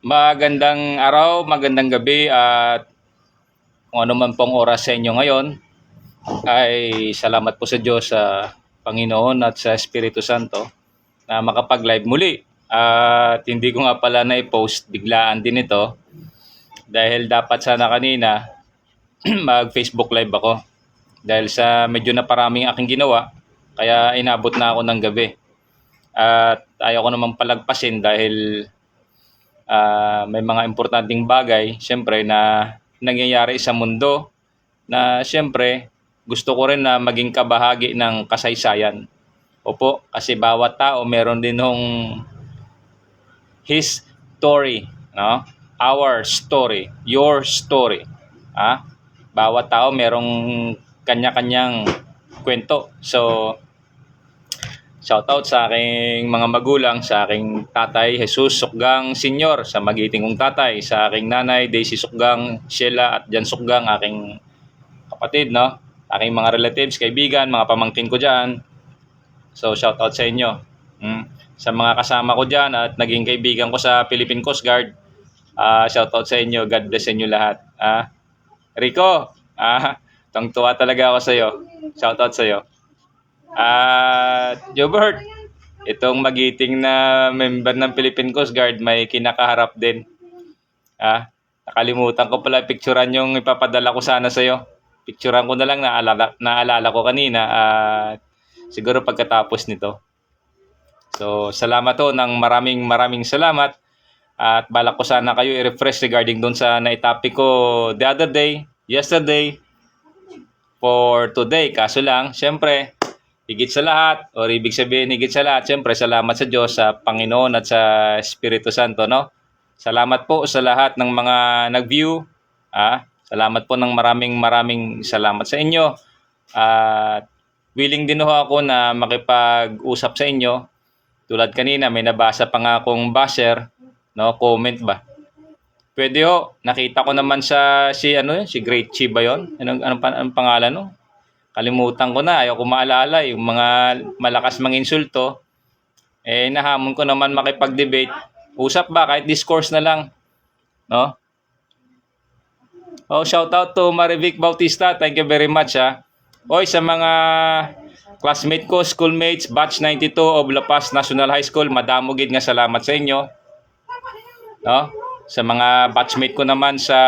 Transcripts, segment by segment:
Magandang araw, magandang gabi at kung ano man pong oras sa inyo ngayon ay salamat po sa Diyos, sa Panginoon at sa Espiritu Santo na makapag-live muli. At hindi ko nga pala na-post, biglaan din ito dahil dapat sana kanina mag-Facebook live ako dahil sa medyo naparaming aking ginawa kaya inabot na ako ng gabi. At ayaw ko naman palagpasin dahil may mga importanteng bagay siyempre na nangyayari sa mundo na siyempre gusto ko rin na maging kabahagi ng kasaysayan. Opo, kasi bawat tao meron din hong his story, no? Our story, your story. Bawat tao merong kanya-kanyang kwento. So shoutout sa aking mga magulang, sa aking tatay Jesus Sukgang Senior, sa magiting kong tatay, sa aking nanay Daisy Sukgang, Sheila at Jan Sukgang, aking kapatid, no? Aking mga relatives, kaibigan, mga pamangkin ko dyan. So shoutout sa inyo. Sa mga kasama ko dyan at naging kaibigan ko sa Philippine Coast Guard, shoutout sa inyo. God bless sa inyo lahat. Rico, tungtuwa talaga ako sa iyo. Shoutout sa iyo. Jobert, itong magiting na member ng Philippine Coast Guard, may kinakaharap din. Nakalimutan ko pala picturean yung ipapadala ko sana sa iyo. Picturean ko na lang, naalala ko kanina at siguro pagkatapos nito. So, salamat to ng maraming salamat. At balak ko sana kayo i-refresh regarding doon sa naitopic ko the other day, yesterday, for today. Kaso lang, syempre, higit sa lahat, o ibig sabihin higit sa lahat, syempre, salamat sa Diyos, sa Panginoon at sa Espiritu Santo, no? Salamat po sa lahat ng mga nag-view. Salamat po ng maraming salamat sa inyo. At willing din ho ako na makipag-usap sa inyo. Tulad kanina, may nabasa pa nga akong basher, no, comment ba. Pwede ho, nakita ko naman si Great Chi ba yun? Anong pangalan, no? Kalimutan ko na, ayaw ko maalala, yung mga malakas mang insulto. Nahamon ko naman makipag-debate. Usap ba, kahit discourse na lang, no? Shout out to Marivic Bautista, thank you very much, Oy, sa mga classmate ko, schoolmates, batch 92 of La Paz National High School, madamo gid nga salamat sa inyo. No? Sa mga batchmate ko naman sa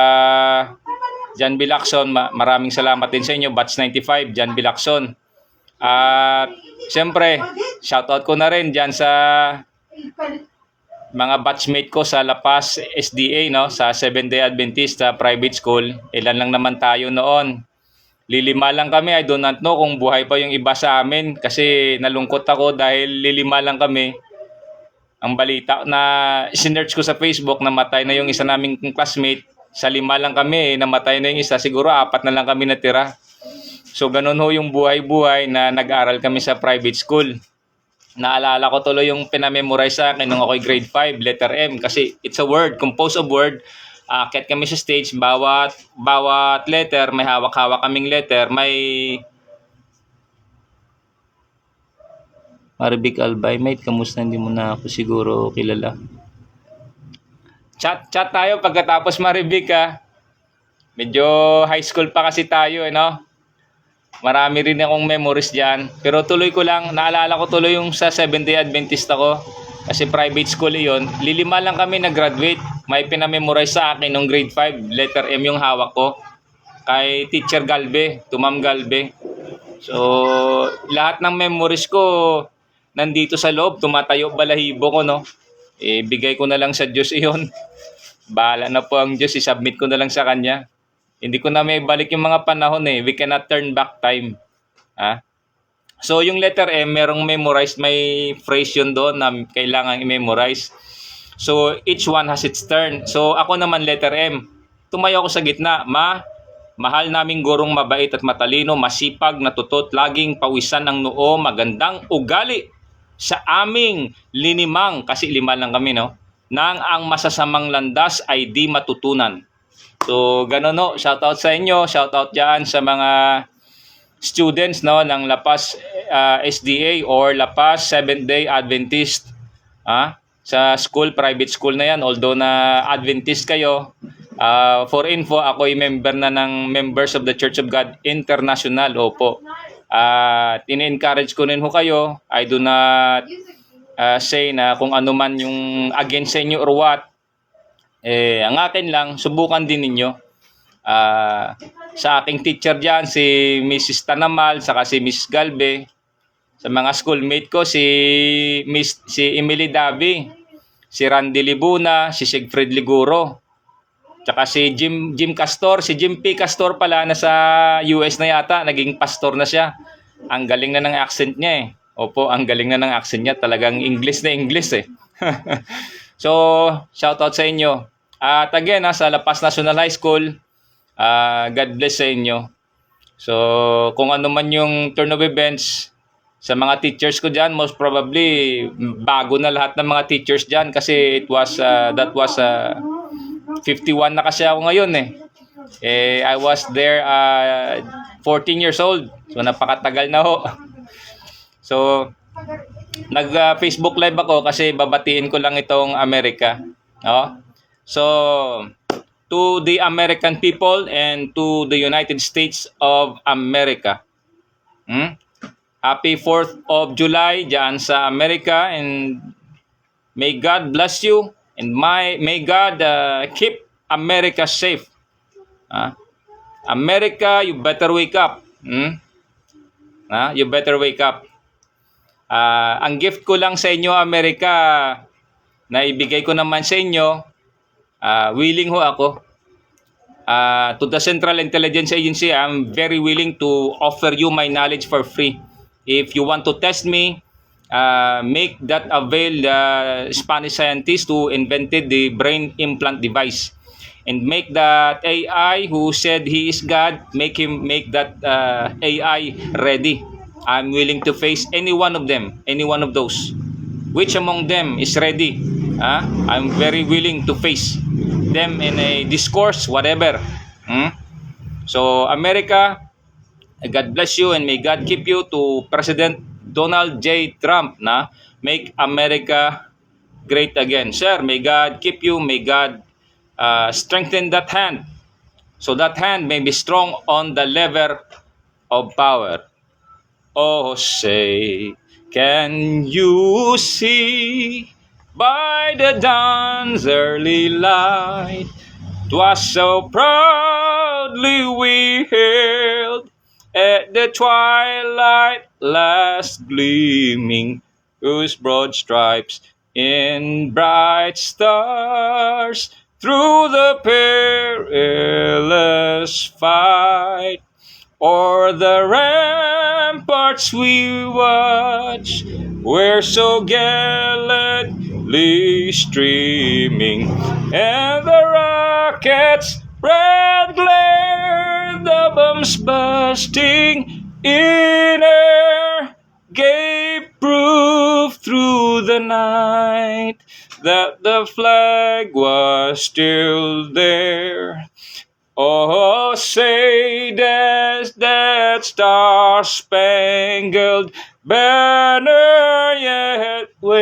Jan Bilacson, maraming salamat din sa inyo, batch 95, Jan Bilacson. At siyempre, shoutout ko na rin dyan sa mga batchmate ko sa La Paz SDA, no? Sa 7th-day Adventist private school. Ilan lang naman tayo noon. Lilima lang kami. I do not know kung buhay pa yung iba sa amin kasi nalungkot ako dahil lilima lang kami. Ang balita na sinearch ko sa Facebook, namatay na yung isa naming classmate. Sa 5 lang kami, namatay na yung isa. Siguro 4 na lang kami natira. So ganun ho yung buhay-buhay na nag-aral kami sa private school. Naalala ko tuloy yung pinamemorize sa akin nung ako'y grade 5, letter M. Kasi it's a word, composed of word. Akit kami sa stage, bawat letter, may hawak-hawak kaming letter, may Arabic Albay, mate, kamusta? Hindi mo na ako siguro kilala. Chat tayo pagkatapos Marivic, Medyo high school pa kasi tayo, no? Marami rin akong memories diyan. Pero tuloy ko lang, naalala ko tuloy yung sa 7th-day Adventist ako. Kasi private school yun. Lilima lang kami nag-graduate. May pinamemorize sa akin nung grade 5. Letter M yung hawak ko. Kay Teacher Galbe, to Ma'am Galbe. So, lahat ng memories ko nandito sa loob. Tumatayo balahibo ko, no? Bigay ko na lang sa Diyos iyon. Bahala na po ang Diyos. I-submit ko na lang sa Kanya. Hindi ko na may balik yung mga panahon We cannot turn back time. So, yung letter M, merong memorized, may phrase yun doon na kailangan i-memorize. So, each one has its turn. So, ako naman letter M. Tumayo ako sa gitna. Mahal naming gurong mabait at matalino, masipag, natutot, laging pawisan ng noo, magandang ugali sa aming linimang, kasi 5 lang kami, no? Nang ang masasamang landas ay di matutunan. So, ganun, no? Shoutout sa inyo, shoutout dyan sa mga students, no, ng La Paz SDA or La Paz 7th-day Adventist. sa school, private school na yan, although na Adventist kayo. For info, ako ay member na ng Members of the Church of God International. Opo. In-encourage ko rin ho kayo. I do not say na kung ano man yung against sa inyo or what. Ang akin lang, subukan din ninyo. Sa aking teacher dyan, si Mrs. Tanamal, saka si Miss Galbe. Sa mga schoolmate ko, si Emily Davi, si Randy Libuna, si Sigfrid Liguro, tsaka si Jim Castor, si Jim P. Castor pala, nasa US na yata, naging pastor na siya. Ang galing na ng accent niya eh. Opo, ang galing na ng accent niya, talagang English na English eh. So, shout out sa inyo. At again, sa La Paz National High School, God bless sa inyo. So, kung ano man yung turn of events, sa mga teachers ko dyan, most probably, bago na lahat ng mga teachers dyan kasi that was 51 na kasi ako ngayon eh. I was there 14 years old. So, napakatagal na ho. So, nag-Facebook live ako kasi babatiin ko lang itong Amerika. No? So, to the American people and to the United States of America. Happy 4th of July dyan sa Amerika, and may God bless you, and may God keep America safe. America, you better wake up. You better wake up. Ang gift ko lang sa inyo, Amerika, na ibigay ko naman sa inyo, willing ho ako. To the Central Intelligence Agency, I'm very willing to offer you my knowledge for free. If you want to test me, make that avail the Spanish scientist who invented the brain implant device, and make that AI who said he is God, make that AI ready. I'm willing to face any one of them, any one of those. Which among them is ready? I'm very willing to face them in a discourse, whatever. So, America, God bless you and may God keep you. To President Donald J. Trump, make America great again. Sir, may God keep you. May God strengthen that hand, so that hand may be strong on the lever of power. Oh, say, can you see by the dawn's early light, 'twas so proudly we hailed at the twilight last gleaming, whose broad stripes in bright stars through the perilous fight o'er the ramparts we watch, were so gallantly streaming, and the rockets' red glare, the bombs bursting in air, gave proof through the night that the flag was still there. Oh, say does that star-spangled banner yet wave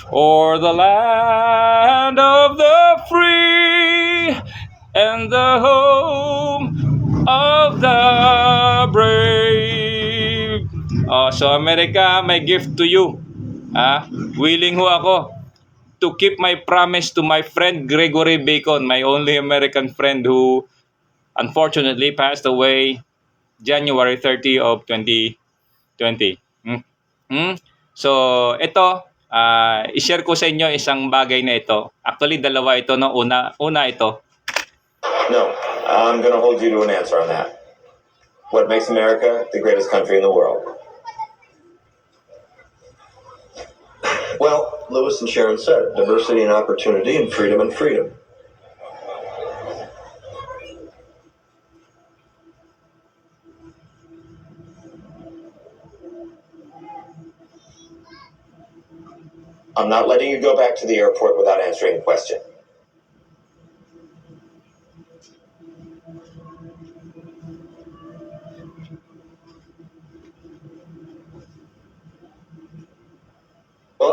o'er the land of the free and the home of the brave. So America, my gift to you. Willing ho ako to keep my promise to my friend Gregory Bacon, my only American friend who unfortunately passed away January 30 of 2020. So, ito, i-share ko sa inyo isang bagay na ito. Actually, dalawa ito. No? Una ito. No, I'm going to hold you to an answer on that. What makes America the greatest country in the world? Well, Lewis and Sharon said, diversity and opportunity and freedom and freedom. I'm not letting you go back to the airport without answering the question.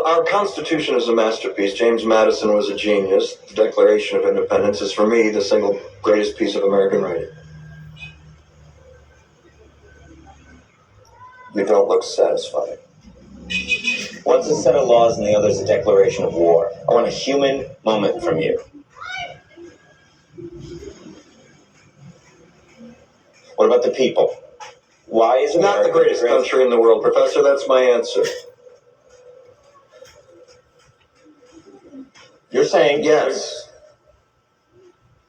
Well, our Constitution is a masterpiece. James Madison was a genius. The Declaration of Independence is, for me, the single greatest piece of American writing. You don't look satisfied. One's a set of laws and the other's a declaration of war. I want a human moment from you. What about the people? Why is Not America the greatest country in the world, Professor. That's my answer. You're saying Yes.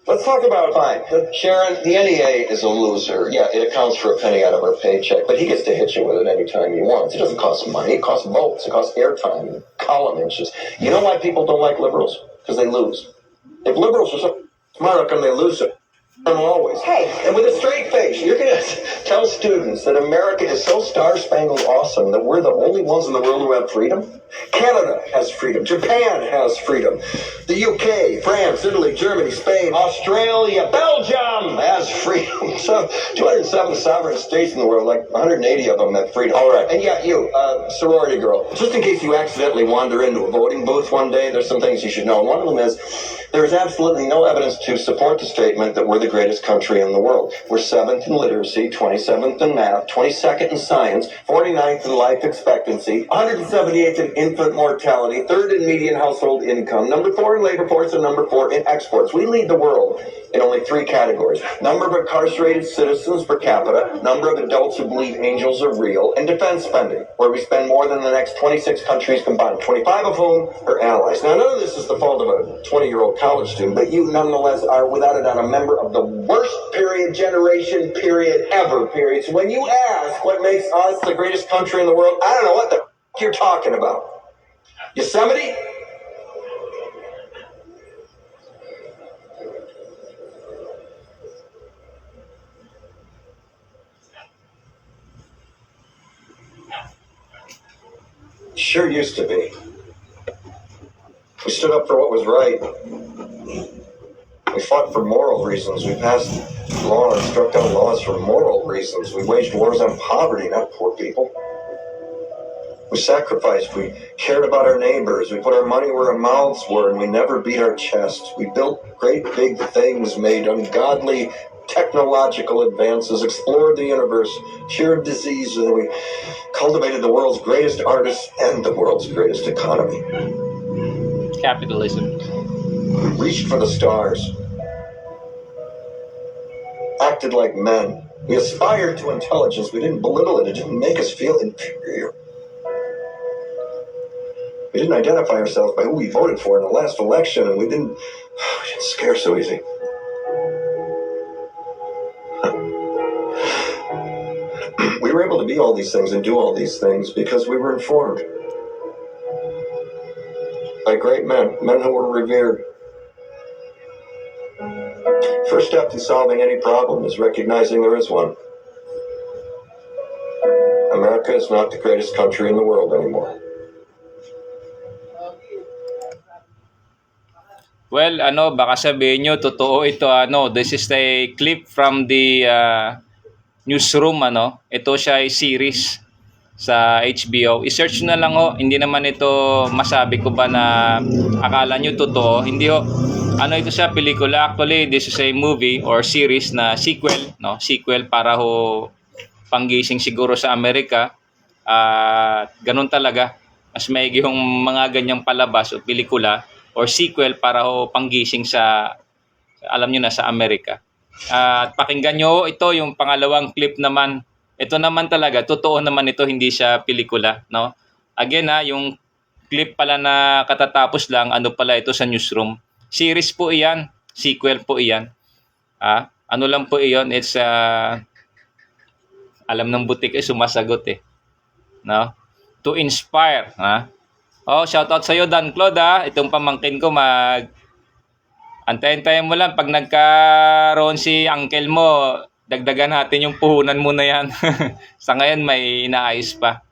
Let's talk about Fine. Sharon, the NEA is a loser. Yeah, it accounts for a penny out of our paycheck, but he gets to hit you with it anytime he wants. It doesn't cost money. It costs votes. It costs airtime, column inches. You know why people don't like liberals? Because they lose. If liberals are so smart, how come they lose it? I'm always. Hey, and with a straight face, you're going to tell students that America is so star-spangled awesome that we're the only ones in the world who have freedom? Canada has freedom. Japan has freedom. The UK, France, Italy, Germany, Spain, Australia, Belgium has freedom. So 207 sovereign states in the world, like 180 of them have freedom. All right. And yeah, you, sorority girl, just in case you accidentally wander into a voting booth one day, there's some things you should know. And one of them is there is absolutely no evidence to support the statement that we're the greatest country in the world. We're 7th in literacy, 27th in math, 22nd in science, 49th in life expectancy, 178th in infant mortality, 3rd in median household income, number 4 in labor force, and number 4 in exports. We lead the world in only 3 categories: number of incarcerated citizens per capita, number of adults who believe angels are real, and defense spending, where we spend more than the next 26 countries combined, 25 of whom are allies. Now, none of this is the fault of a 20-year-old college student, but you nonetheless are, without a doubt, a member of the worst generation ever. So when you ask what makes us the greatest country in the world, I don't know what the you're talking about. Yosemite? Sure used to be. We stood up for what was right. We fought for moral reasons. We passed law and struck down laws for moral reasons. We waged wars on poverty, not poor people. We sacrificed. We cared about our neighbors. We put our money where our mouths were, and we never beat our chest. We built great big things, made ungodly technological advances, explored the universe, cured disease, and we cultivated the world's greatest artists and the world's greatest economy. Capitalism. We reached for the stars, acted like men. We aspired to intelligence. We didn't belittle it. It didn't make us feel inferior. We didn't identify ourselves by who we voted for in the last election, and we didn't scare so easy. We were able to be all these things and do all these things because we were informed by great men who were revered. First step to solving any problem is recognizing there is one. America is not the greatest country in the world anymore. Well, baka sabihin nyo, totoo ito, this is a clip from the newsroom, Ito siya ay series sa HBO. I-search na lang, hindi naman ito masabi ko ba na akala nyo totoo. Hindi, ito siya, pelikula. Actually, this is a movie or series na sequel, Sequel para panggising siguro sa Amerika. Ganun talaga. Mas maigi yung mga ganyang palabas o pelikula or sequel para panggising sa alam nyo na, sa Amerika. At pakinggan nyo ito, yung pangalawang clip naman. Ito naman talaga, totoo naman ito, hindi siya pelikula, Again, yung clip pala na katatapos lang, pala ito sa newsroom. Series po iyan, sequel po iyan. Ano lang po iyon, it's alam ng butik sumasagot to inspire, shoutout sa iyo, Dan Claude, itong pamangkin ko antayin mo lang pag nagkaroon si uncle mo, dagdagan natin yung puhunan muna yan. Sa ngayon may inaayos pa,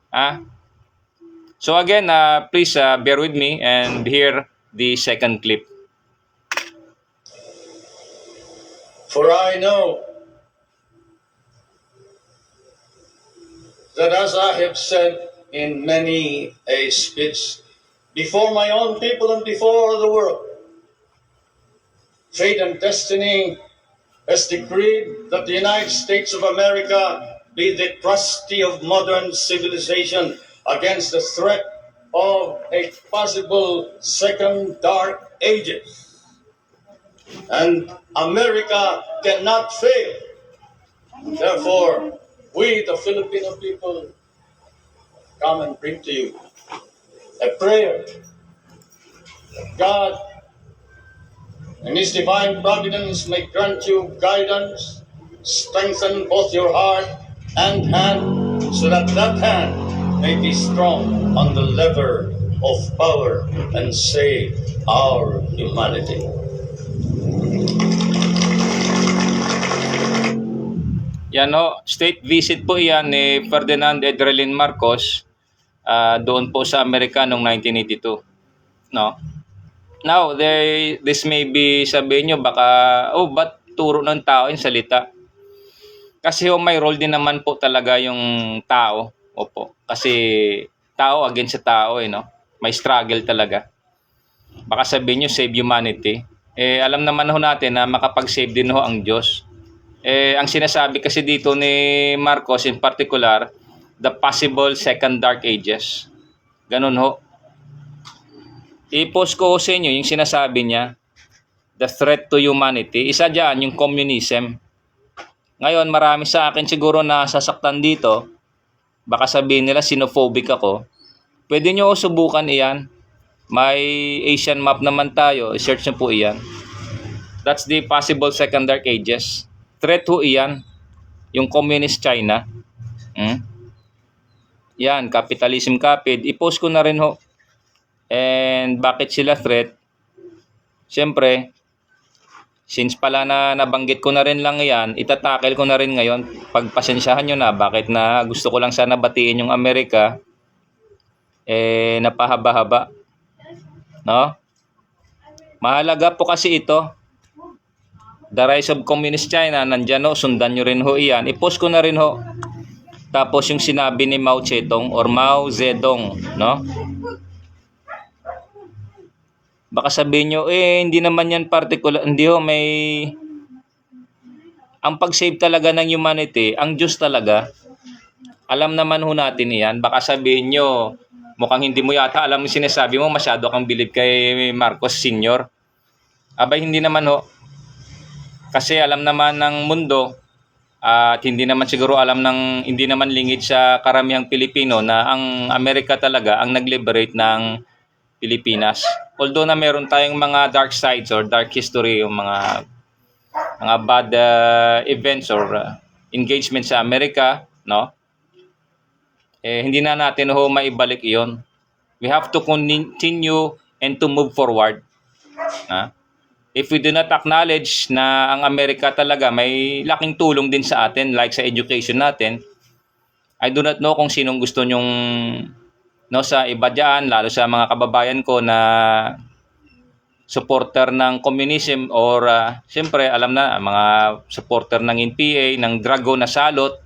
So again, please bear with me and hear the second clip. For I know that as I have said in many a speech before my own people and before the world. Fate and destiny has decreed that the United States of America be the trustee of modern civilization against the threat of a possible second dark ages. And America cannot fail. Therefore, we, the Filipino people, come and bring to you a prayer that God and His divine providence may grant you guidance, strengthen both your heart and hand, so that that hand may be strong on the lever of power and save our humanity. Yan o, state visit po yan ni Ferdinand Edrelin Marcos doon po sa Amerika noong 1982. No? Now, this may be, sabihin nyo, baka, ba't turo ng tao yung salita? Kasi may role din naman po talaga yung tao. Opo. Kasi tao against sa tao, no? May struggle talaga. Baka sabihin nyo, save humanity. Alam naman ho natin na makapag-save din ho ang Diyos. Ang sinasabi kasi dito ni Marcos in particular, the possible second dark ages. Ganun ho. I-post ko sa inyo yung sinasabi niya, the threat to humanity. Isa dyan, yung communism. Ngayon, marami sa akin siguro na sasaktan dito. Baka sabihin nila, xenophobic ako. Pwede nyo subukan iyan. May Asian map naman tayo. I-search nyo po iyan. That's the possible second dark ages. Threat ho iyan. Yung communist China. Yan, capitalism capid. I-post ko na rin ho. And bakit sila threat? Siyempre, since pala na nabanggit ko na rin lang yan, itatakel ko na rin ngayon. Pagpasensyahan nyo na, bakit na gusto ko lang sana batiin yung Amerika, napahaba-haba. No? Mahalaga po kasi ito. The Rise of Communist China, nandyan ho, sundan nyo rin ho iyan. I-post ko na rin ho. Tapos yung sinabi ni Mao Zedong or Mao Zedong, no? Baka sabihin nyo, hindi naman yan particular, hindi ho, may, ang pag-save talaga ng humanity, ang Diyos talaga, alam naman ho natin yan. Baka sabihin nyo, mukhang hindi mo yata alam yung sinasabi mo, masyado kang bilib kay Marcos Sr. Abay, hindi naman ho. Kasi alam naman ng mundo, at hindi naman siguro alam ng, hindi naman lingid sa karamihang Pilipino na ang Amerika talaga ang nag-liberate ng Pilipinas. Although na meron tayong mga dark sides or dark history, yung mga bad events or engagement sa Amerika, no? Hindi na natin ho maibalik iyon. We have to continue and to move forward. If we do not acknowledge na ang Amerika talaga may laking tulong din sa atin, like sa education natin, I do not know kung sinong gusto nyong sa iba dyan, lalo sa mga kababayan ko na supporter ng communism or siyempre alam na, mga supporter ng NPA, ng Drago na salot,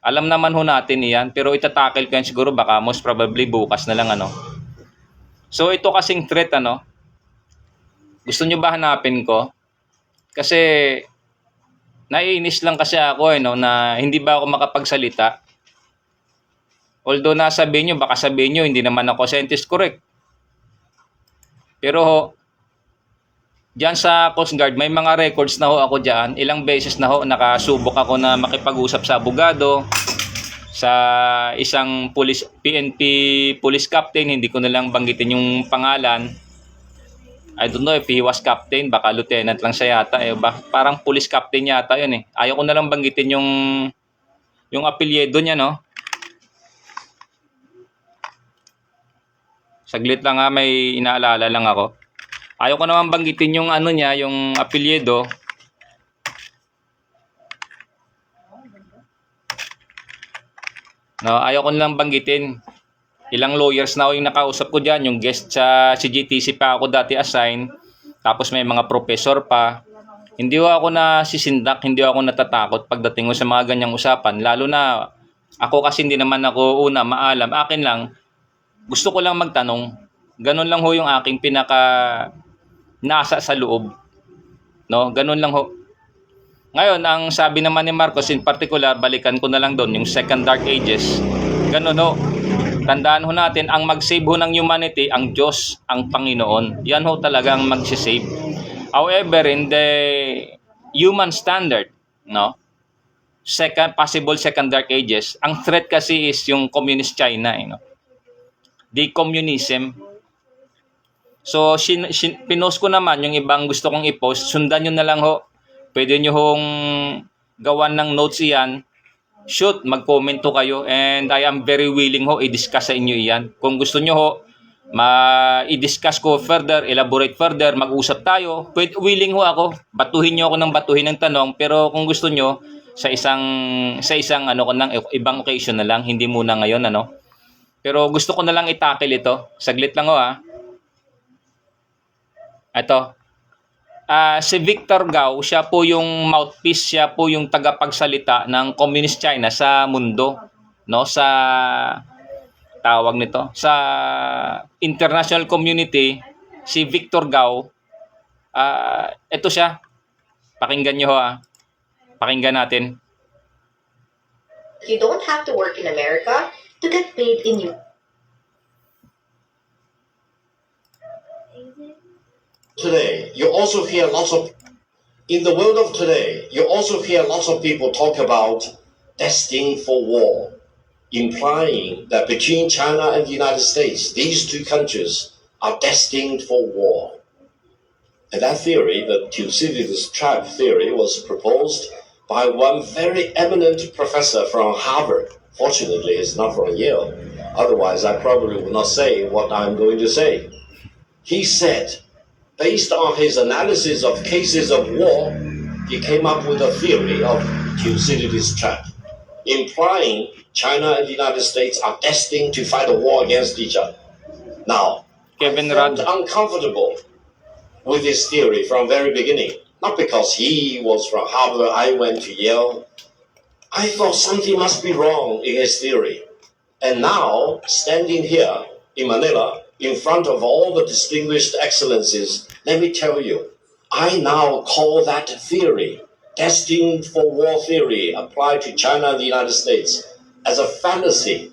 alam naman ho natin iyan, pero itatakil ko yan siguro baka most probably bukas na lang So ito kasing threat gusto nyo ba hanapin ko? Kasi naiinis lang kasi ako na hindi ba ako makapagsalita. Although nasabihin nyo, baka sabihin nyo, hindi naman ako scientist correct. Pero dyan sa Coast Guard, may mga records na ho ako dyan. Ilang beses na ho, nakasubok ako na makipag-usap sa abogado, sa isang PNP police captain, hindi ko na lang banggitin yung pangalan. I don't know if he was captain, baka lieutenant lang siya yata. Parang police captain yata yun Ayaw ko na lang banggitin yung apelyido niya, no? Saglit lang may inaalala lang ako. Ayaw ko naman banggitin yung niya, yung apelyido. No, ayaw ko nilang banggitin. Ilang lawyers na ako yung nakausap ko dyan. Yung guest sa CGTC pa ako dati assign. Tapos may mga professor pa. Hindi ako nasisindak, hindi ako natatakot pagdating ko sa mga ganyang usapan. Lalo na ako kasi hindi naman ako maalam. Akin lang, gusto ko lang magtanong. Ganun lang ho yung aking pinaka nasa sa loob, no? Ganun lang ho. Ngayon, ang sabi naman ni Marcos in particular, balikan ko na lang doon yung second dark ages. Ganun ho. Tandaan ho natin, ang mag-save ho ng humanity, ang Diyos, ang Panginoon. Yan ho talagang mag-save. However, in the human standard, no? Possible second dark ages, ang threat kasi is yung communist China, no? The communism. So, pinost ko naman yung ibang gusto kong i-post. Sundan nyo na lang ho. Pwede nyo hong gawan ng notes iyan. Shoot, mag-comment ho kayo. And I am very willing ho i-discuss sa inyo iyan. Kung gusto nyo ho, i-discuss ko further, elaborate further, mag-usap tayo. Willing ho ako. Batuhin nyo ako ng batuhin ng tanong. Pero kung gusto nyo, sa isang ano ko nang ibang occasion na lang, hindi muna ngayon ano. Pero gusto ko na lang i-tackle ito. Saglit lang ho ha. Ito. Si Victor Gao, siya po yung mouthpiece, siya po yung tagapagsalita ng Communist China sa mundo, no? Sa tawag nito, sa international community, si Victor Gao, ito siya. Pakinggan niyo ho ah. Pakinggan natin. You don't have to work in America to get paid in you. Today, you also hear lots of, in the world of today, you also hear lots of people talk about destined for war, implying that between China and the United States, these two countries are destined for war. And that theory, the Thucydides trap theory, was proposed by one very eminent professor from Harvard. Fortunately, it's not from Yale. Otherwise, I probably would not say what I'm going to say. He said, based on his analysis of cases of war, he came up with a theory of Thucydides trap, implying China and the United States are destined to fight a war against each other. Now, Kevin I felt Rudd. uncomfortable with this theory from very beginning. Not because he was from Harvard, I went to Yale. I thought something must be wrong in his theory. And now, standing here in Manila, in front of all the distinguished excellencies, let me tell you, I now call that theory, destined for war theory, applied to China and the United States, as a fallacy.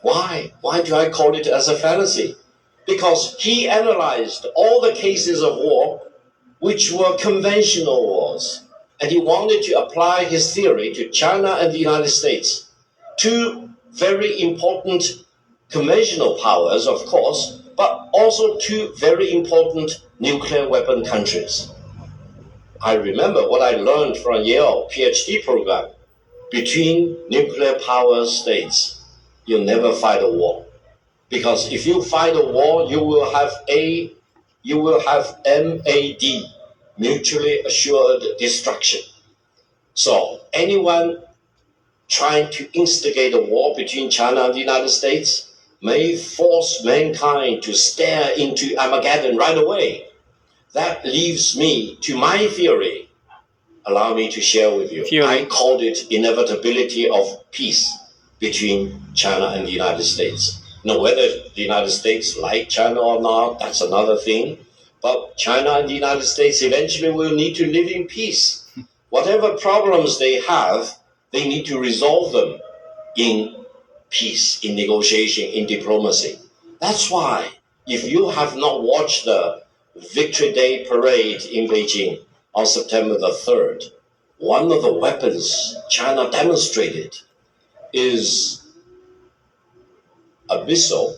Why? Why do I call it as a fallacy? Because he analyzed all the cases of war which were conventional wars, and he wanted to apply his theory to China and the United States, two very important conventional powers, of course, but also two very important nuclear weapon countries. I remember what I learned from Yale PhD program. Between nuclear power states, you never fight a war. Because if you fight a war, you will have MAD, mutually assured destruction. So anyone trying to instigate a war between China and the United States may force mankind to stare into Armageddon right away. That leaves me to my theory. Allow me to share with you. Theory. I called it inevitability of peace between China and the United States. Now, whether the United States like China or not, that's another thing. But China and the United States eventually will need to live in peace. Whatever problems they have, they need to resolve them in peace, in negotiation, in diplomacy. That's why, if you have not watched the Victory Day parade in Beijing on September the 3rd, one of the weapons China demonstrated is a missile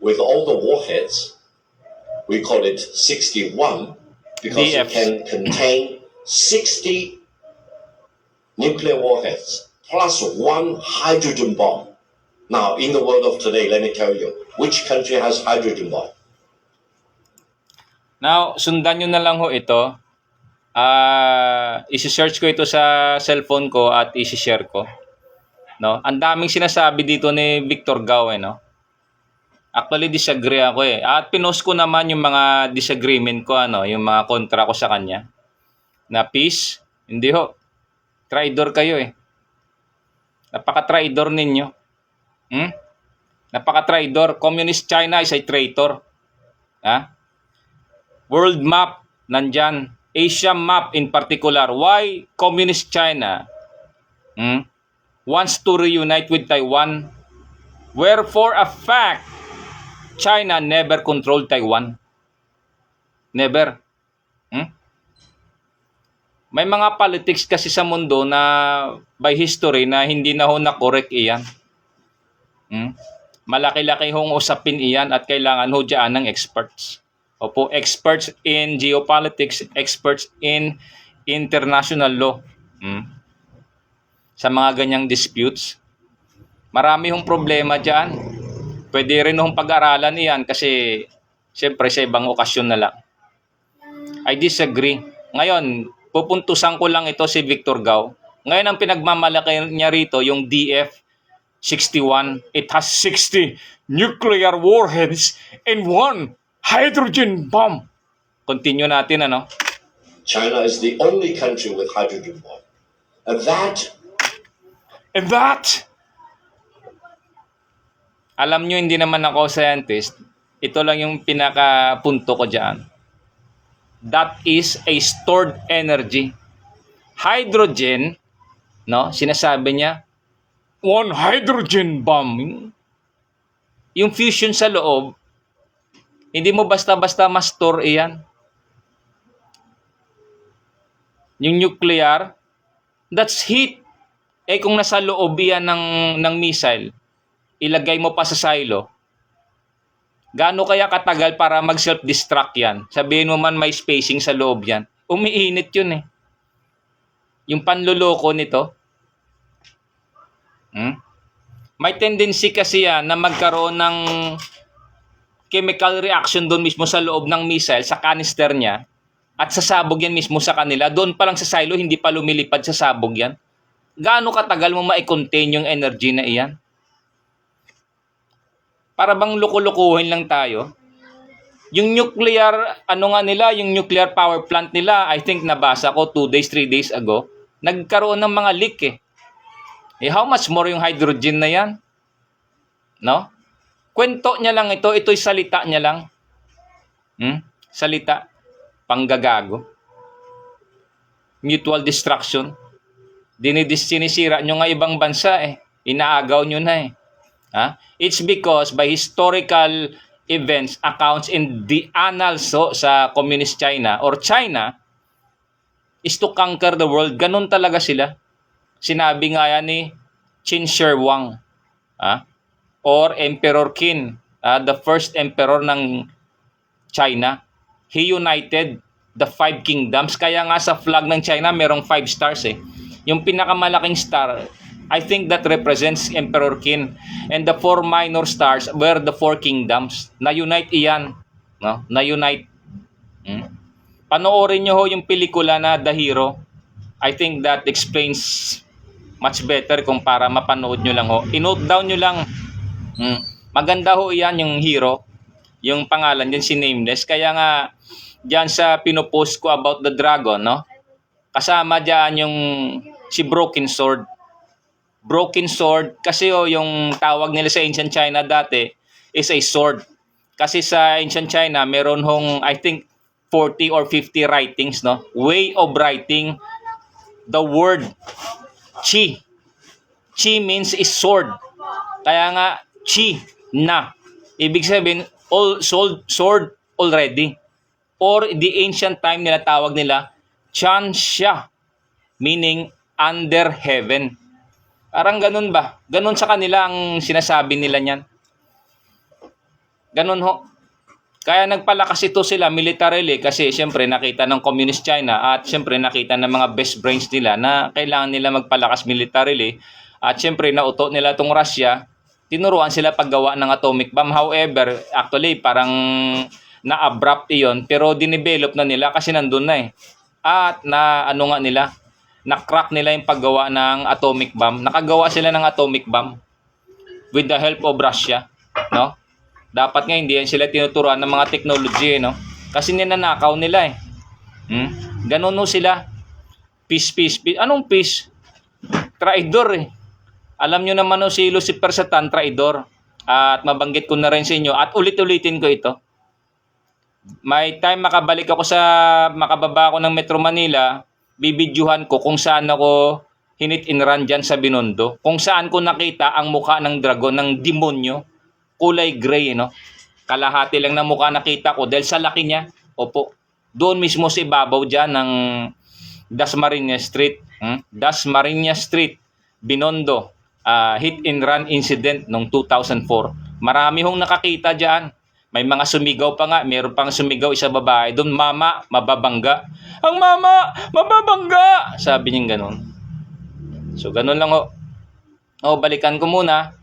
with all the warheads. We call it 61 because it DFs. can contain 60 nuclear warheads plus one hydrogen bomb. Now, in the world of today, let me tell you, which country has hydrogen bomb? Now, sundan nyo na lang ho ito. Isi-search ko ito sa cellphone ko at isi-share ko. No? Ang daming sinasabi dito ni Victor Gao, no? Actually, disagree ako eh. At pinost ko naman yung mga disagreement ko, yung mga kontra ko sa kanya. Na peace, hindi ho. Traidor kayo eh. Napaka-traidor ninyo. Napaka-traidor. Communist China is a traitor. Ha? World map, nandyan. Asia map in particular. Why Communist China wants to reunite with Taiwan? Where for a fact, China never controlled Taiwan. Never. May mga politics kasi sa mundo na by history na hindi na ho na-correct iyan. Malaki-laki hong usapin iyan at kailangan ho dyan ng experts. Opo, experts in geopolitics, experts in international law. Sa mga ganyang disputes. Marami hong problema dyan. Pwede rin hong pag-aralan iyan kasi siyempre sa ibang okasyon na lang. I disagree. Ngayon, pupuntusan ko lang ito si Victor Gao. Ngayon ang pinagmamalaki niya rito, yung DF-61. It has 60 nuclear warheads and 1 hydrogen bomb. Continue natin, ano? China is the only country with hydrogen bomb. And that, alam nyo, hindi naman ako scientist. Ito lang yung pinakapunto ko dyan. That is a stored energy. Hydrogen, no? Sinasabi niya, 1 hydrogen bomb. Yung fusion sa loob, hindi mo basta-basta ma-store iyan. Yung nuclear, that's heat. Eh kung nasa loob iyan ng missile, ilagay mo pa sa silo, gaano kaya katagal para mag-self-destruct yan? Sabihin mo man may spacing sa loob yan. Umiinit yun eh. Yung panluloko nito. May tendency kasi yan na magkaroon ng chemical reaction doon mismo sa loob ng missile, sa canister niya, at sasabog yan mismo sa kanila. Doon pa lang sa silo, hindi pa lumilipad sa sabog yan. Gaano katagal mo ma-contain yung energy na iyan? Para bang loko-lokohin lang tayo. Yung nuclear, yung nuclear power plant nila, I think nabasa ko 2 days, 3 days ago, nagkaroon ng mga leak eh. How much more yung hydrogen na yan? No? Kwento niya lang ito'y salita niya lang. Salita. Panggagago. Mutual destruction. Sinisira nyo nga ibang bansa eh. Inaagaw nyo na eh. It's because by historical events, accounts in the annals sa Communist China or China is to conquer the world. Ganun talaga sila. Sinabi nga yan ni Qin Shi Huang or Emperor Qin, the first emperor ng China. He united the 5 kingdoms. Kaya nga sa flag ng China merong 5 stars eh. Yung pinakamalaking star, I think that represents Emperor Qin. And the 4 minor stars were the 4 kingdoms. Na-unite iyan. No? Na-unite. Panoorin nyo ho yung pelikula na The Hero. I think that explains much better kung para mapanood nyo lang ho. I-note down nyo lang. Maganda ho iyan yung Hero. Yung pangalan dyan si Nameless. Kaya nga, dyan sa pinopost ko about the dragon, no? Kasama dyan yung si Broken Sword. Broken sword, kasi yung tawag nila sa ancient China dati is a sword. Kasi sa ancient China, meron hong, I think, 40 or 50 writings, no? Way of writing the word chi. Chi means is sword. Kaya nga, chi na. Ibig sabihin, sword already. Or the ancient time nila tawag nila, Chan Xia, meaning under heaven. Parang ganun ba? Ganun sa kanila ang sinasabi nila niyan. Ganun ho. Kaya nagpalakas ito sila militarily kasi siyempre nakita ng Communist China at siyempre nakita ng mga best brains nila na kailangan nila magpalakas militarily at siyempre nauto nila itong Russia, tinuruan sila paggawa ng atomic bomb. However, actually parang na-abrupt iyon pero dinevelop na nila kasi nandun na eh. At na-crack nila yung paggawa ng atomic bomb. Nakagawa sila ng atomic bomb with the help of Russia, no? Dapat nga hindi yan sila tinuturuan ng mga technology, no? Kasi ninanakaw nila eh. Ganun no sila. Peace. Anong peace? Traidor eh. Alam nyo naman no, si Lucifer Satan, traidor. At mabanggit ko na rin sa inyo at ulit-ulitin ko ito. May time makababa ako ng Metro Manila, bibidyuhan ko kung saan ako hinit and run dyan sa Binondo. Kung saan ko nakita ang mukha ng dragon, ng demonyo, kulay gray, no? Kalahati lang na mukha nakita ko dahil sa laki niya. Opo, doon mismo sa ibabaw dyan ng Dasmariñas Street. Dasmariñas Street, Binondo. Hit and run incident noong 2004. Marami hong nakakita dyan. May mga sumigaw pa nga. Meron pang sumigaw isa babae doon, "Mama, mababangga." "Ang mama, mababangga!" Sabi niya ganun. So, ganun lang ho. Balikan ko muna.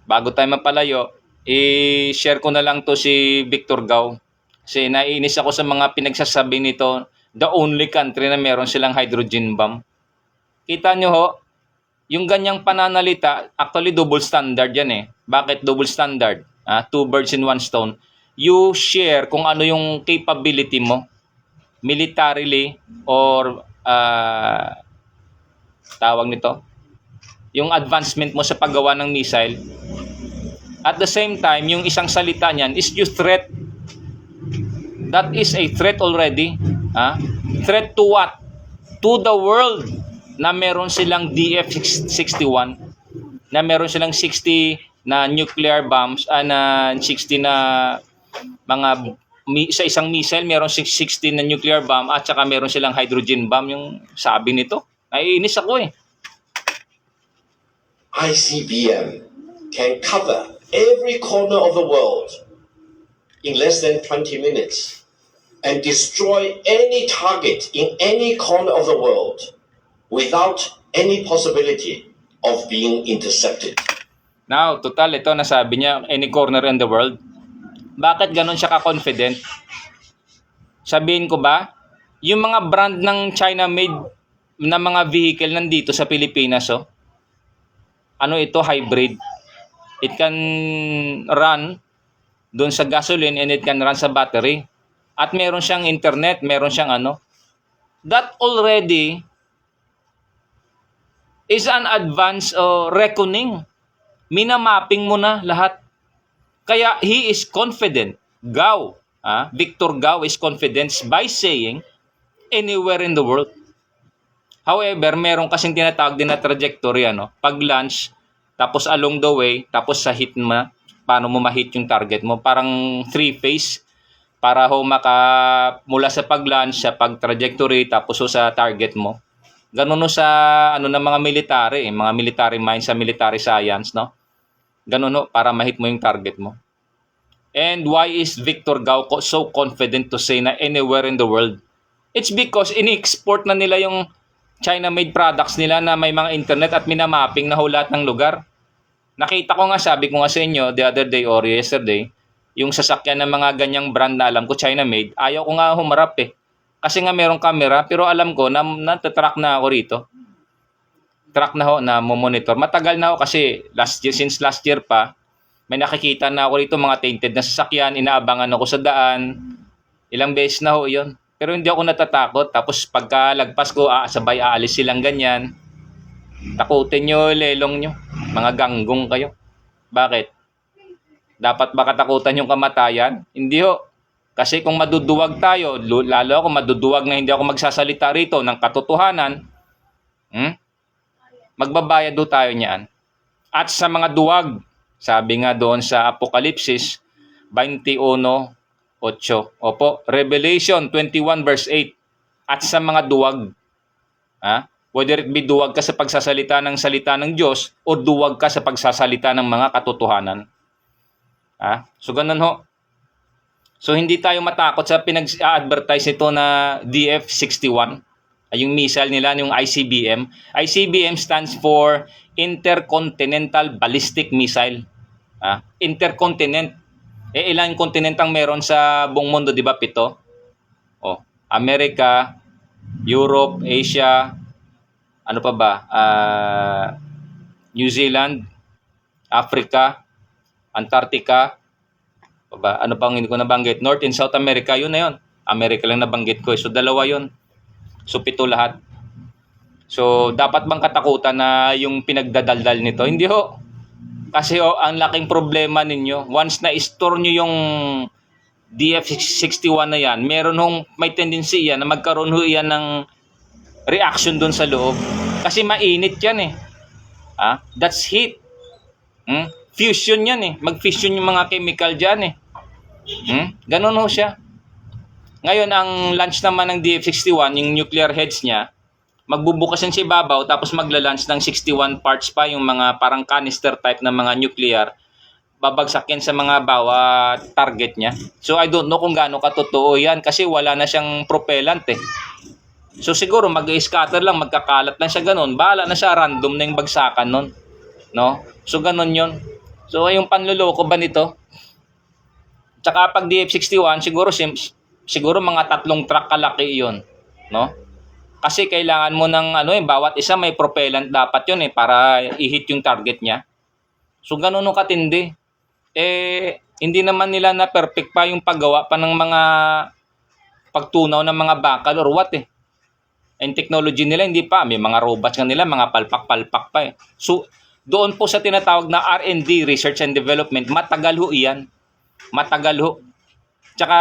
Bago tayo mapalayo, i-share ko na lang to si Victor Gao. Kasi naiinis ako sa mga pinagsasabi nito, the only country na meron silang hydrogen bomb. Kita nyo ho, yung ganyang pananalita, actually double standard yan eh. Bakit double standard? Two birds in one stone. You share kung ano yung capability mo, militarily or tawag nito, yung advancement mo sa paggawa ng missile. At the same time, yung isang salita niyan is yung threat. That is a threat already. Threat to what? To the world na meron silang DF-61, na meron silang 60 na nuclear bombs, na 60 na mga sa isang missile, meron 60 na nuclear bomb at saka meron silang hydrogen bomb. Yung sabi nito, naiinis ako eh. ICBM can cover every corner of the world in less than 20 minutes and destroy any target in any corner of the world without any possibility of being intercepted. Now, total, ito nasabi niya, any corner in the world. Bakit ganun siya ka-confident? Sabihin ko ba, yung mga brand ng China-made na mga vehicle nandito sa Pilipinas, ano ito, hybrid. It can run doon sa gasoline and it can run sa battery. At meron siyang internet, meron siyang ano. That already is an advance reckoning. Minamapping mo na lahat. Kaya he is confident. Gao, Victor Gao is confident by saying anywhere in the world. However, meron kasing tinatawag din na trajectory, pag launch, tapos along the way, tapos sa hit mo, paano mo ma-hit yung target mo. Parang three-phase para mula sa pag-launch, sa pag-trajectory, tapos sa target mo. Ganun sa ng mga military minds, sa military science, no? Ganun para ma-hit mo yung target mo. And why is Victor Gao so confident to say na anywhere in the world? It's because in-export na nila yung China-made products nila na may mga internet at minamapping na lahat ng lugar. Nakita ko nga, sabi ko nga sa inyo the other day or yesterday, yung sasakyan ng mga ganyang brand na alam ko China-made, ayaw ko nga humarap eh. Kasi nga merong camera, pero alam ko na natatrack na ako rito. Track na na monitor. Matagal na ako kasi since last year pa, may nakikita na ako rito mga tainted na sasakyan, inaabangan ako sa daan. Ilang beses na yun. Pero hindi ako natatakot. Tapos pagkalagpas ko, sabay aalis silang ganyan. Takutin nyo, lelong nyo. Mga ganggong kayo. Bakit? Dapat ba katakutan yung kamatayan? Hindi ho. Kasi kung maduduwag tayo, lalo ako maduduwag na hindi ako magsasalita rito ng katotohanan, magbabayad do tayo niyan. At sa mga duwag, sabi nga doon sa Apokalipsis 21:8. Opo, Revelation 21 verse 8. At sa mga duwag, whether it be duwag ka sa pagsasalita ng salita ng Diyos o duwag ka sa pagsasalita ng mga katotohanan. So ganun ho. So hindi tayo matakot sa pinag-advertise nito na DF-61. Yung missile nila, yung ICBM. ICBM stands for Intercontinental Ballistic Missile. Intercontinent. Ilang continent ang meron sa buong mundo, di ba? 7. America, Europe, Asia, ano pa ba? New Zealand, Africa, Antarctica, ano pang hindi ko nabanggit? North and South America, yun na yun. America lang nabanggit ko. So, 2 yun. So, 7 lahat. So, dapat bang katakutan na yung pinagdadaldal nito? Hindi ho. Kasi ang laking problema ninyo, once na store nyo yung DF61 na yan, may tendency yan na magkaroon ho yan ng reaction doon sa loob. Kasi mainit yan eh. That's heat. Fusion yan eh. Mag-fusion yung mga chemical dyan eh. Ganun ho siya. Ngayon, ang launch naman ng DF61, yung nuclear heads niya, magbubukas yan sa ibabaw tapos magla-launch ng 61 parts pa yung mga parang canister type na mga nuclear, babagsak yan sa mga bawat target niya. So I don't know kung gaano katotoo yan kasi wala na siyang propellant eh. So siguro mag-scatter lang, magkakalat lang siya ganun. Bahala na siya, random na yung bagsakan nun. No? So ganun yun. So yung panluloko ba nito? Tsaka pag DF61, siguro mga 3 truck kalaki yun. No? Kasi kailangan mo ng bawat isa may propellant dapat yun para i-hit yung target niya. So ganun no katindi. Hindi naman nila na perfect pa yung paggawa pa ng mga pagtunaw ng mga bakal or what eh. And technology nila hindi pa, may mga robots nga nila, mga palpak-palpak pa eh. So doon po sa tinatawag na R&D, Research and Development, matagal ho iyan. Matagal ho. Tsaka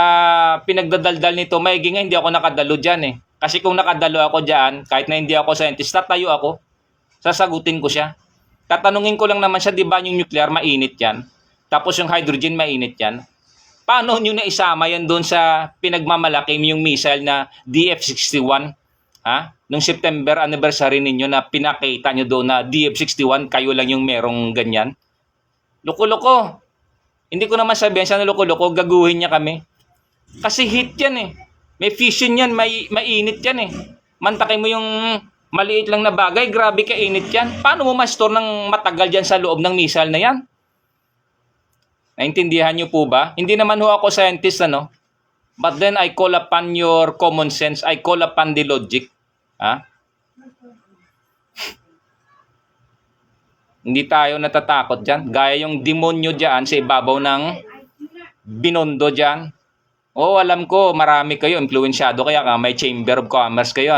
pinagdadaldal nito, maigi nga hindi ako nakadalo dyan eh. Kasi kung nakadalo ako dyan, kahit na hindi ako scientist, tatayo ako, sasagutin ko siya. Tatanungin ko lang naman siya, di ba yung nuclear mainit yan? Tapos yung hydrogen mainit yan? Paano nyo na isama yan doon sa pinagmamalaking yung missile na DF61? Nung September anniversary ninyo na pinakita nyo doon na DF61, kayo lang yung merong ganyan? Loko-loko. Hindi ko naman sabihin siya na loko-loko, gaguhin niya kami. Kasi heat yan eh. May fission yan, mainit yan eh. Mantakay mo yung maliit lang na bagay, grabe ka init yan. Paano mo ma-store ng matagal dyan sa loob ng missile na yan? Naintindihan niyo po ba? Hindi naman ho ako scientist, But then I call upon your common sense. I call upon the logic. Hindi tayo natatakot dyan. Gaya yung demonyo dyan sa ibabaw ng Binondo dyan. Alam ko, marami kayo, influensyado kaya may Chamber of Commerce kayo,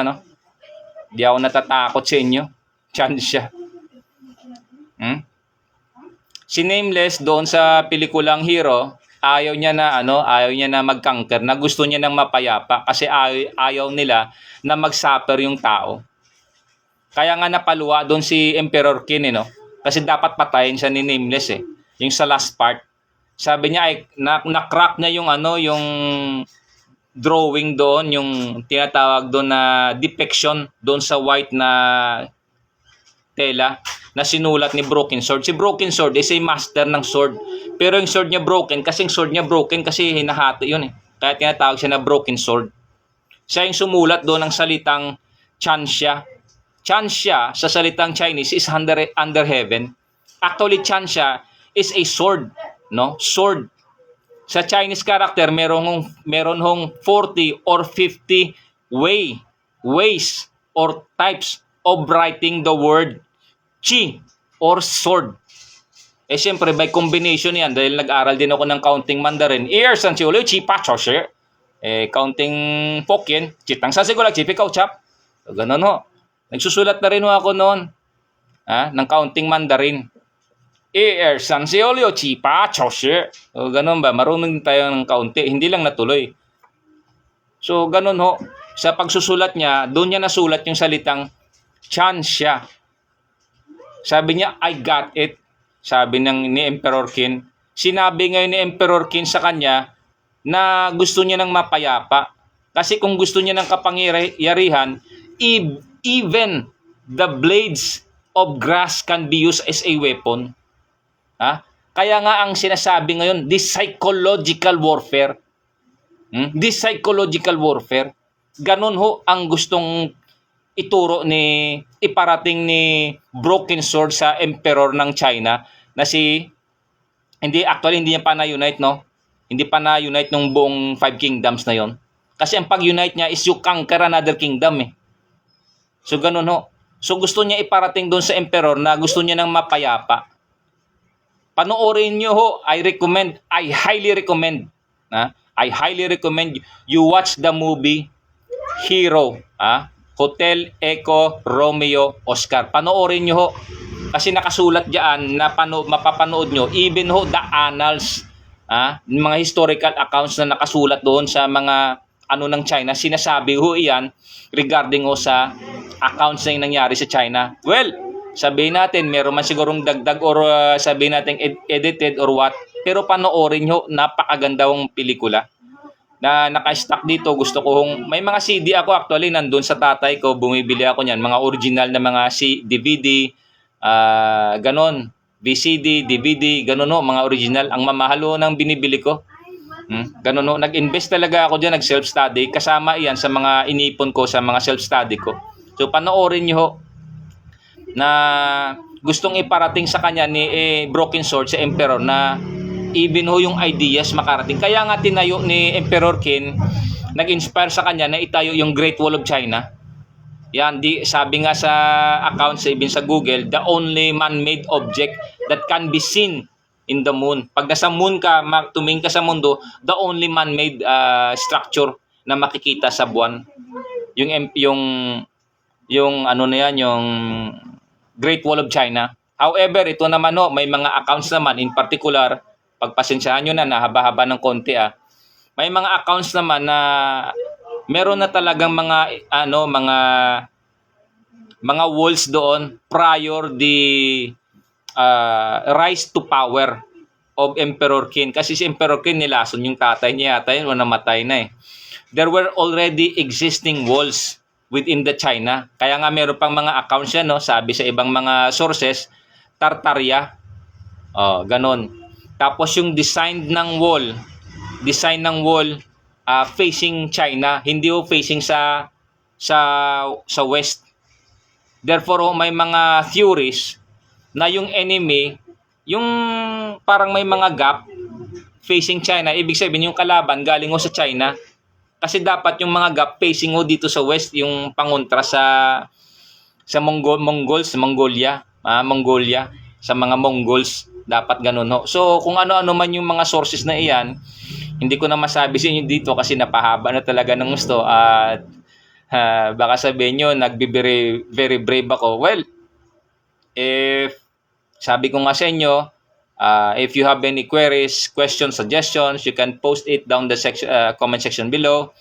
Di ako natatakot sa inyo. Chance siya. Si Nameless doon sa pelikulang Hero, ayaw niya na mag-conquer, na gusto niya ng mapayapa kasi ayaw nila na mag-suffer yung tao. Kaya nga napaluwa doon si Emperor Qin, Kasi dapat patayin siya ni Nameless eh. Yung sa last part. Sabi niya ay na-crack niya yung yung drawing doon, yung tinatawag doon na depiction doon sa white na tela na sinulat ni Broken Sword. Si Broken Sword is a master ng sword. Pero yung sword niya broken kasi hinahati yun eh. Kaya tinatawag siya na Broken Sword. Siya yung sumulat doon ng salitang Chansha. Chansha sa salitang Chinese is under heaven. Actually, Chansha is a sword. Sword. Sa Chinese character, meron hong 40 or 50 ways or types of writing the word chi or sword. Siyempre, by combination yan, dahil nag-aral din ako ng counting Mandarin, san si ulo, chi pa cho shi. Counting Hokkien, chitang sa siguro, chi ikaw chap. So, ganun ho. Nagsusulat na rin ho ako noon ng counting Mandarin. san si ulo, chi pa cho shi. So, ganun ba? Marunong tayo ng kaunti. Hindi lang natuloy. So, ganun ho. Sa pagsusulat niya, doon niya nasulat yung salitang Chansha. Sabi niya, I got it. Sabi ni Emperor Qin. Sinabi ngayon ni Emperor Qin sa kanya na gusto niya ng mapayapa. Kasi kung gusto niya ng kapangyarihan, even the blades of grass can be used as a weapon. Kaya nga ang sinasabi ngayon, this psychological warfare. This psychological warfare. Ganun ho ang gustong iparating ni Broken Sword sa Emperor ng China na hindi niya pa na-unite, Hindi pa na-unite ng buong 5 kingdoms na yon. Kasi ang pag-unite niya is you conquer another kingdom eh. So ganun ho. So gusto niya iparating doon sa Emperor na gusto niya ng mapayapa. Panoorin niyo ho, I highly recommend you watch the movie Hero, Hotel Echo Romeo Oscar. Panoorin niyo ho. Kasi nakasulat diyan na mapapanood nyo, even ho the annals, mga historical accounts na nakasulat doon sa mga ano ng China, sinasabi ho iyan regarding ho sa accounts na yung nangyari sa China. Well, sabihin natin, meron man sigurong dagdag or sabihin natin edited or what, pero panoorin nyo, napakagandang pelikula na naka-stock dito. Gusto ko may mga CD ako actually, nandun sa tatay ko, bumibili ako niyan, mga original na mga DVD, ganon, VCD, DVD, ganon ho, mga original. Ang mamahalo ng binibili ko. Ganon ho, nag-invest talaga ako diyan, nag-self-study, kasama iyan sa mga inipon ko sa mga self-study ko. So panoorin nyo ho, na gustong iparating sa kanya ni Broken Sword, sa Emperor, na even ho yung ideas makarating. Kaya nga tinayo ni Emperor Qin, nag-inspire sa kanya na itayo yung Great Wall of China. Yan, sabi nga sa accounts, even sa Google, the only man-made object that can be seen in the moon. Pag nasa moon ka, tumingin ka sa mundo, the only man-made structure na makikita sa buwan. Yung ano na yan, yung Great Wall of China. However, ito naman ho, may mga accounts naman, in particular, pagpasensyahan nyo na, nahaba-haba ng konti may mga accounts naman na meron na talagang mga walls doon prior the rise to power of Emperor Qin. Kasi si Emperor Qin, nilason yung tatay niya yata yun o namatay na There were already existing walls within the China. Kaya nga meron pang mga accounts yan, sabi sa ibang mga sources, Tartaria. Ganon. Tapos yung design ng wall facing China, hindi ho facing sa west. Therefore, may mga theories na yung enemy, yung parang may mga gap facing China, ibig sabihin yung kalaban galing ho sa China. Kasi dapat yung mga gap facing ho dito sa west, yung pangontra sa Mongolia, sa mga Mongols, dapat ganun ho. So kung ano-ano man yung mga sources na iyan, hindi ko na masabi sa inyo dito kasi napahaba na talaga ng gusto at baka sabihin nyo, very, very brave ako. Well, if sabi ko nga sa inyo, if you have any queries, questions, suggestions, you can post it down the comment section below.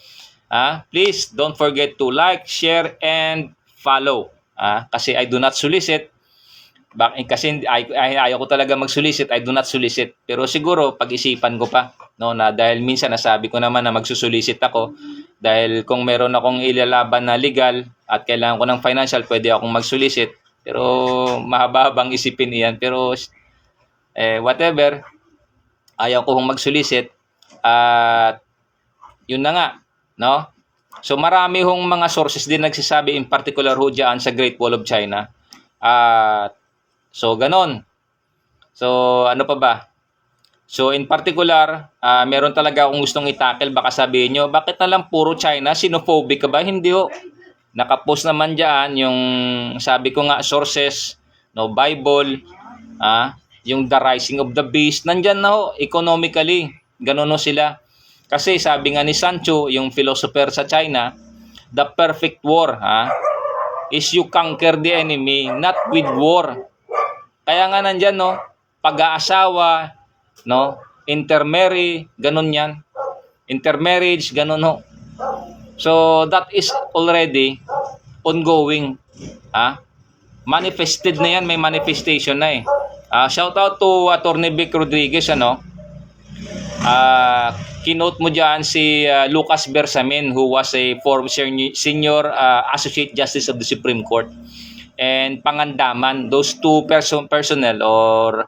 Please don't forget to like, share, and follow. Kasi I do not solicit. Kasi ayaw ko talaga mag-solicit, I do not solicit. Pero siguro pag-isipan ko pa, na dahil minsan nasabi ko naman na magsusolicit ako. Dahil kung meron akong ilalaban na legal at kailangan ko ng financial, pwede akong mag-solicit. Pero mahaba-habang isipin iyan. Pero whatever, ayaw ko mag-solicit at yun na nga, So marami hong mga sources din nagsasabi, in particular ho dyan sa Great Wall of China. So ganon. So ano pa ba? So in particular, meron talaga akong gustong itackle. Baka sabihin nyo, bakit na lang puro China? Xenophobic ka ba? Hindi ho. Nakapost naman dyan yung sabi ko nga sources, Bible, yung The Rising of the Beast, nandyan na ho, economically. Ganun ho sila. Kasi sabi nga ni Sancho, yung philosopher sa China, the perfect war is you conquer the enemy, not with war. Kaya nga nandyan, pag-aasawa, intermarry, ganun yan. Intermarriage, ganun ho. So that is already ongoing. Manifested na yan, may manifestation na shout out to Attorney Vic Rodriguez, kinote mo dyan si Lucas Bersamin, who was a former senior Associate Justice of the Supreme Court, and Pangandaman, those two personnel or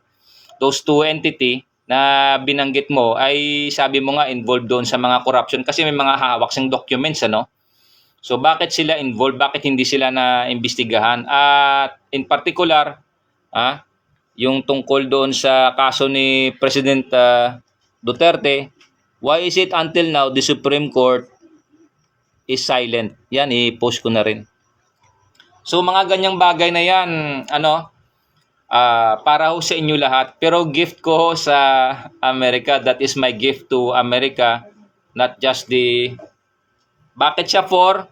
those two entity na binanggit mo ay sabi mo nga involved doon sa mga corruption kasi may mga hawak siyang documents, So bakit sila involved? Bakit hindi sila na imbestigahan? At in particular, yung tungkol doon sa kaso ni President Duterte, why is it until now the Supreme Court is silent? Yan, i-post ko na rin. So mga ganyang bagay na yan, para ho sa inyo lahat. Pero gift ko sa Amerika, that is my gift to America, not just the... Bakit siya 4?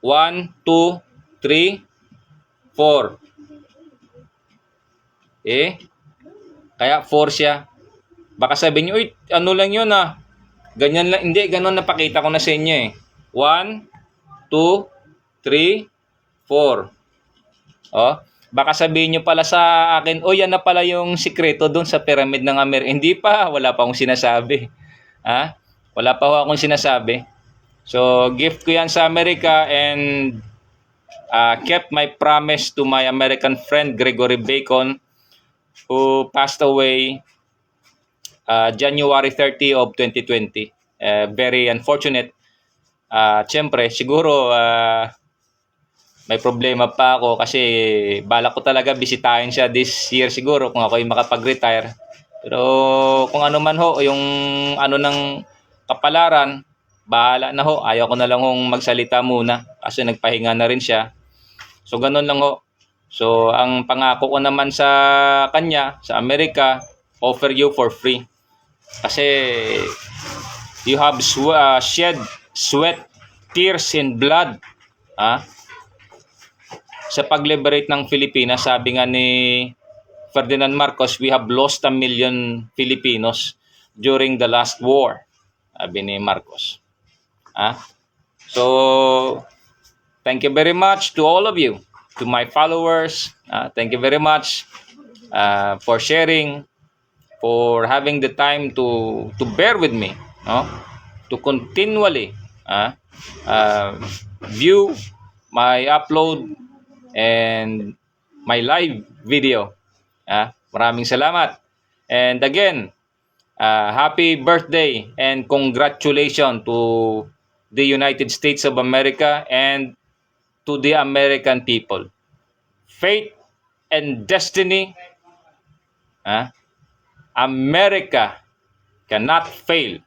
1, 2, 3, 4. Kaya 4 siya. Baka sabihin nyo, uy, ano lang yun ah. Ganyan lang. Hindi, ganun napakita ko na sa inyo eh. 1, 2, 3, 4. Oh, baka sabihin nyo pala sa akin, oh yan na pala yung sikreto doon sa pyramid ng Amerika. Hindi pa, wala pa akong sinasabi. Ha? Wala pa akong sinasabi. So, gift ko yan sa Amerika and kept my promise to my American friend Gregory Bacon who passed away January 30 of 2020. Very unfortunate. Siyempre, siguro may problema pa ako kasi balak ko talaga bisitahin siya this year siguro kung ako ay makapag-retire. Pero kung ano man ho, yung ano ng kapalaran, bahala na ho. Ayaw ko na lang hong magsalita muna kasi nagpahinga na rin siya. So ganun lang ho. So ang pangako ko naman sa kanya, sa Amerika, offer you for free. Kasi you have shed sweat, tears, and blood. Sa pag-liberate ng Pilipinas, sabi nga ni Ferdinand Marcos, we have lost 1 million Filipinos during the last war. Sabi ni Marcos. So, thank you very much to all of you, to my followers. Thank you very much for sharing, for having the time to bear with me, no? To continually view my upload and my live video. Maraming salamat. And again, happy birthday and congratulations to the United States of America and to the American people. Fate and destiny, America cannot fail.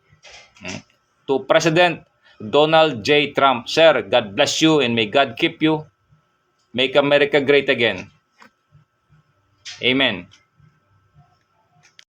To President Donald J. Trump, sir, God bless you and may God keep you. Make America great again. Amen.